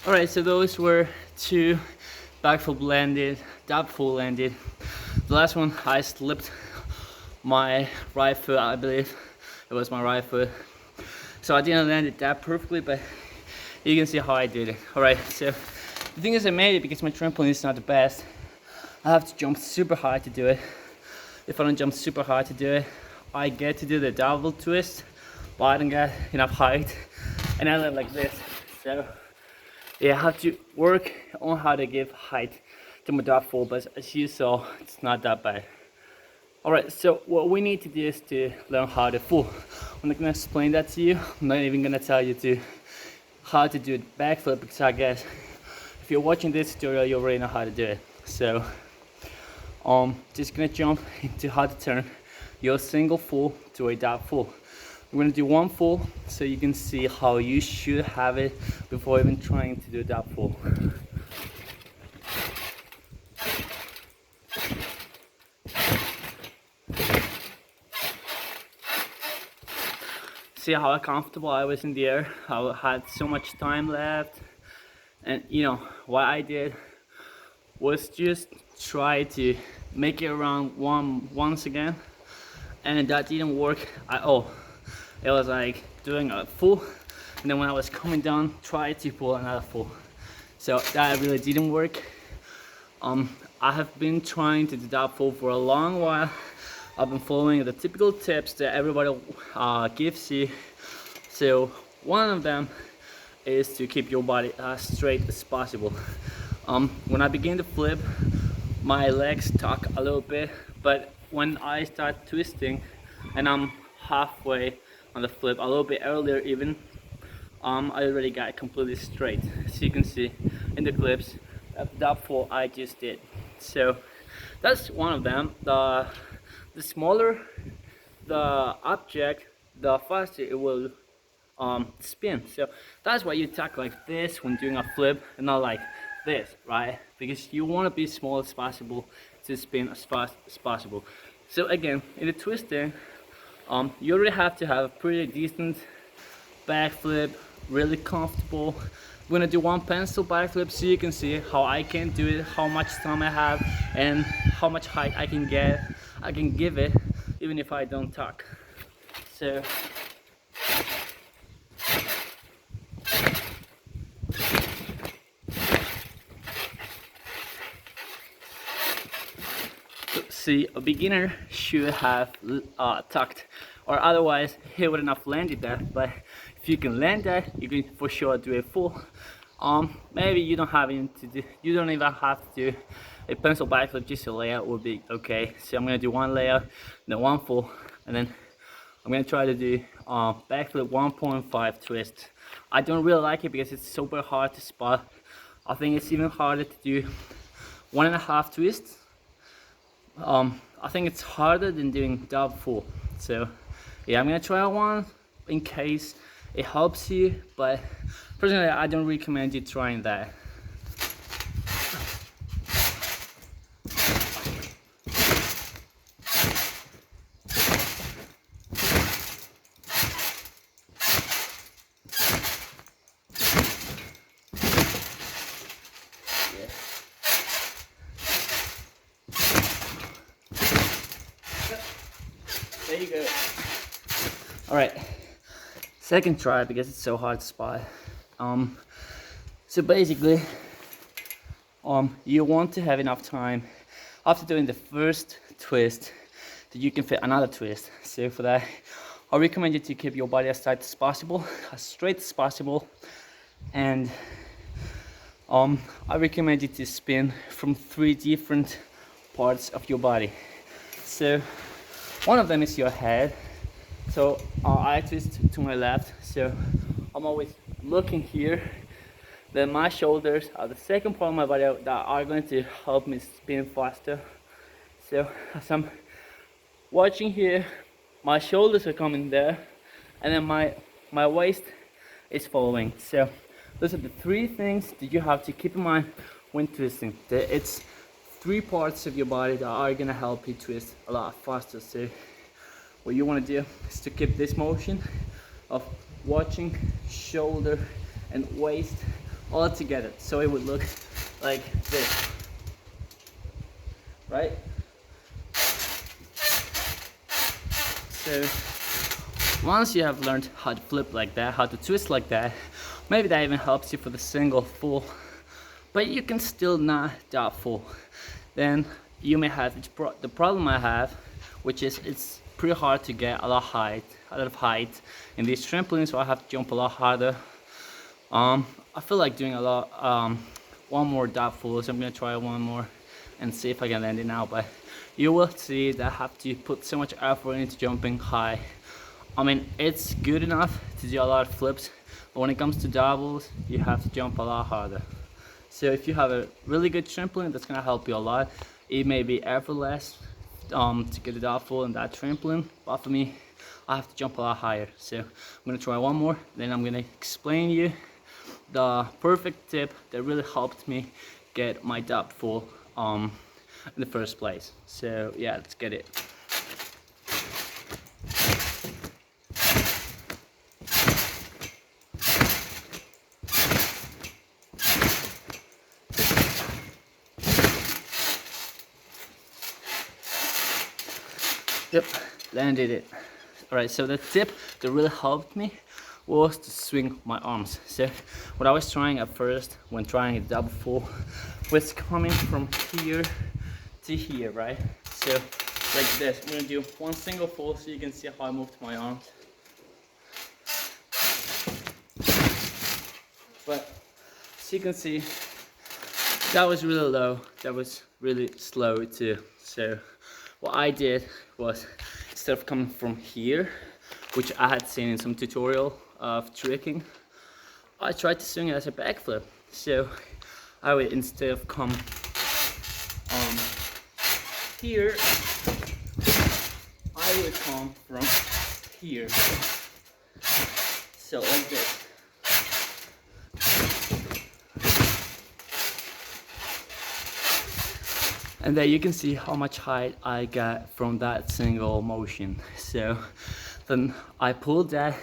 Alright, so those were two back full landed, dab full landed. The last one I slipped my right foot, I believe it was my right foot. So I didn't land it that perfectly, but you can see how I did it. Alright, so the thing is I made it because my trampoline is not the best. I have to jump super high to do it. If I don't jump super high to do it, I get to do the double twist, but I don't get enough height, and I land like this. So yeah, I have to work on how to give height to my dab full, but as you saw, it's not that bad. Alright, so what we need to do is to learn how to full. I'm not gonna explain that to you. I'm not even gonna tell you how to do a backflip, because I guess if you're watching this tutorial, you already know how to do it. So just gonna jump into how to turn your single full to a dab full. We're gonna do one full so you can see how you should have it before even trying to do dab full. See how comfortable I was in the air. I had so much time left, and you know what I did was just try to make it around once again, and that didn't work at all. It was like doing a full, and then when I was coming down, try to pull another full. So that really didn't work. I have been trying to do that full for a long while. I've been following the typical tips that everybody gives you. So one of them is to keep your body as straight as possible. When I begin to flip, my legs tuck a little bit, but when I start twisting and I'm halfway on the flip, a little bit earlier even, I already got completely straight. As you can see in the clips, that full I just did. So that's one of them. The smaller the object, the faster it will spin. So that's why you tuck like this when doing a flip and not like this, right? Because you want to be small as possible to spin as fast as possible. So again, in the twisting, you already have to have a pretty decent backflip, really comfortable. We're gonna do one pencil backflip so you can see how I can do it, how much time I have, and how much height I can give it, even if I don't tuck. So see, a beginner should have tucked, or otherwise he wouldn't have landed that. But if you can land that, you can for sure do a full. Maybe you don't even have to do a pencil backflip, just a layout will be okay. So I'm gonna do one layout, then one full, and then I'm gonna try to do backflip 1.5 twist. I don't really like it because it's super hard to spot. I think it's even harder to do 1.5 twists. I think it's harder than doing dab full. So yeah, I'm gonna try one in case it helps you, but personally I don't recommend you trying that. There you go. Alright, second try because it's so hard to spot. So basically, you want to have enough time after doing the first twist that you can fit another twist. So for that, I recommend you to keep your body as tight as possible, as straight as possible, and I recommend you to spin from 3 different parts of your body. So one of them is your head. So I twist to my left, so I'm always looking here. Then my shoulders are the second part of my body that are going to help me spin faster. So as I'm watching here, my shoulders are coming there, and then my waist is following. So those are the 3 things that you have to keep in mind when twisting. It's 3 parts of your body that are gonna help you twist a lot faster. So what you want to do is to keep this motion of watching shoulder and waist all together, so it would look like this, right? So once you have learned how to flip like that, how to twist like that, maybe that even helps you for the single full, but you can still not dot full. Then you may have the problem I have, which is it's pretty hard to get a lot of height in these trampolines, so I have to jump a lot harder. I feel like doing a lot, one more dot full, so I'm gonna try one more and see if I can land it now, but you will see that I have to put so much effort into jumping high. I mean, it's good enough to do a lot of flips, but when it comes to doubles, you have to jump a lot harder. So if you have a really good trampoline, that's gonna help you a lot. It may be effortless to get it off full in that trampoline, but for me, I have to jump a lot higher. So I'm gonna try one more, then I'm gonna explain you the perfect tip that really helped me get my dot full in the first place. So yeah, let's get it. Yep, landed it. Alright, so the tip that really helped me was to swing my arms. So what I was trying at first when trying a double full was coming from here to here, right? So like this. I'm gonna do one single full so you can see how I moved my arms. But as you can see, that was really low, that was really slow too. So what I did was, instead of coming from here, which I had seen in some tutorial of tricking, I tried to swing it as a backflip. So I would, instead of come here, I would come from here. So like this. And there you can see how much height I got from that single motion. So then I pulled that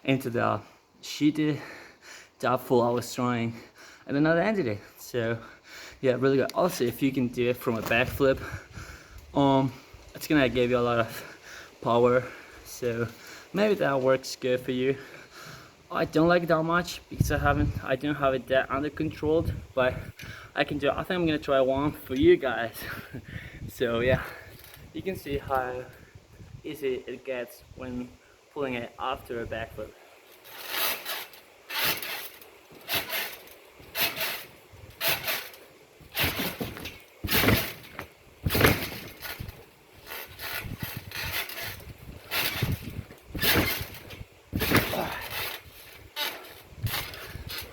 into the sheeted dot full I was trying, and then I landed it. So yeah, really good. Also, if you can do it from a backflip, it's gonna give you a lot of power. So maybe that works good for you. I don't like it that much because I don't have it that under controlled, but I can do it. I think I'm gonna try one for you guys. So yeah, you can see how easy it gets when pulling it after a backflip.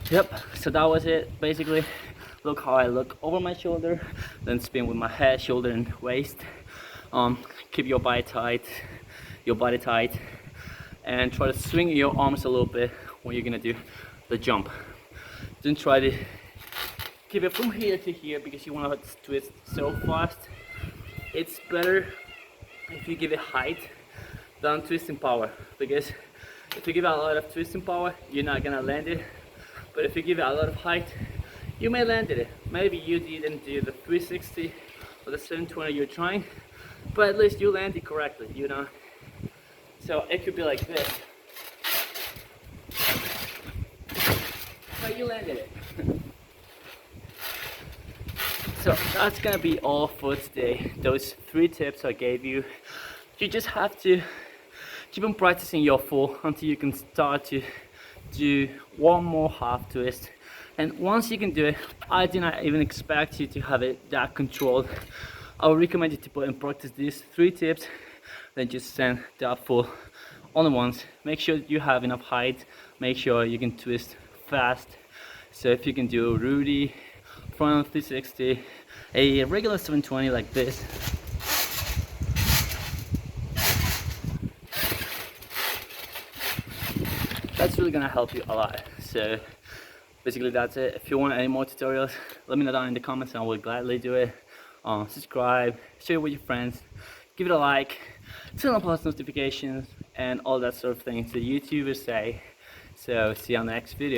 Yep, so that was it basically. Look how I look over my shoulder, then spin with my head, shoulder and waist. Keep your body tight, and try to swing your arms a little bit when you're gonna do the jump. Don't try to keep it from here to here because you want to twist so fast. It's better if you give it height than twisting power, because if you give it a lot of twisting power, you're not gonna land it. But if you give it a lot of height, you may land it. Maybe you didn't do the 360 or the 720 you're trying, but at least you landed correctly, you know. So it could be like this, but you landed it. So that's gonna be all for today. Those 3 tips I gave you. You just have to keep on practicing your full until you can start to do one more half twist. And once you can do it, I do not even expect you to have it that controlled. I would recommend you to put in practice these 3 tips, then just send that full on once. Make sure you have enough height, make sure you can twist fast. So if you can do Rudy, front 360, a regular 720 like this, that's really gonna help you a lot. So basically that's it. If you want any more tutorials, let me know down in the comments and I will gladly do it. Subscribe, share it with your friends, give it a like, turn on post notifications and all that sort of things the YouTubers say. So see you on the next video.